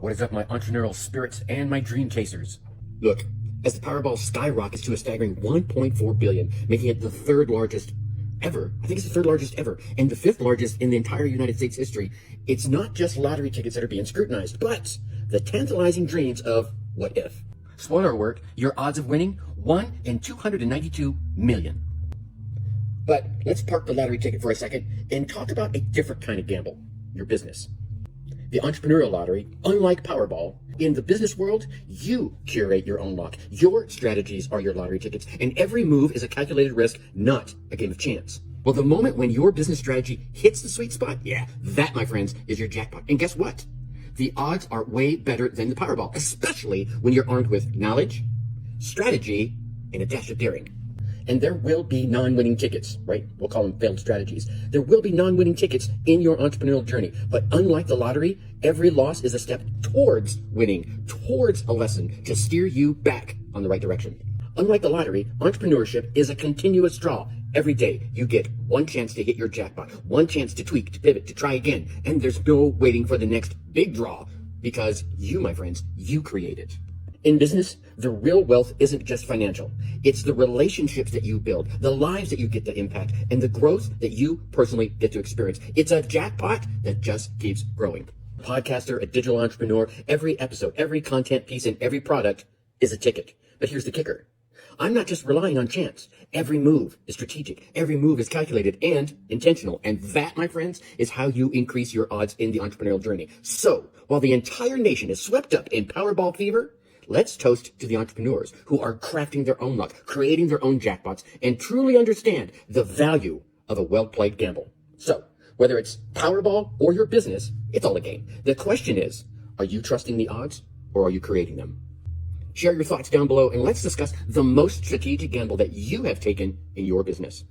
What is up, my entrepreneurial spirits and my dream chasers? Look, as the Powerball skyrockets to a staggering 1.4 billion, making it the third largest ever. I think it's the third largest ever, and the fifth largest in the entire United States history. It's not just lottery tickets that are being scrutinized, but the tantalizing dreams of what if. Spoiler alert, your odds of winning, 1 in 292 million. But let's park the lottery ticket for a second and talk about a different kind of gamble, your business. The entrepreneurial lottery, unlike Powerball, in the business world, you curate your own luck. Your strategies are your lottery tickets, and every move is a calculated risk, not a game of chance. Well, the moment when your business strategy hits the sweet spot, yeah, that, my friends, is your jackpot. And guess what? The odds are way better than the Powerball, especially when you're armed with knowledge, strategy, and a dash of daring. And there will be non-winning tickets, right? We'll call them failed strategies. There will be non-winning tickets in your entrepreneurial journey. But unlike the lottery, every loss is a step towards winning, towards a lesson to steer you back on the right direction. Unlike the lottery, entrepreneurship is a continuous draw. Every day you get one chance to hit your jackpot, one chance to tweak, to pivot, to try again. And there's no waiting for the next big draw because you, my friends, you create it. In business, the real wealth isn't just financial. It's the relationships that you build, the lives that you get to impact, and the growth that you personally get to experience. It's a jackpot that just keeps growing. A podcaster, a digital entrepreneur, every episode, every content piece, and every product is a ticket. But here's the kicker. I'm not just relying on chance. Every move is strategic. Every move is calculated and intentional. And that, my friends, is how you increase your odds in the entrepreneurial journey. So, while the entire nation is swept up in Powerball fever, let's toast to the entrepreneurs who are crafting their own luck, creating their own jackpots, and truly understand the value of a well-played gamble. So, whether it's Powerball or your business, it's all a game. The question is, are you trusting the odds or are you creating them? Share your thoughts down below and let's discuss the most strategic gamble that you have taken in your business.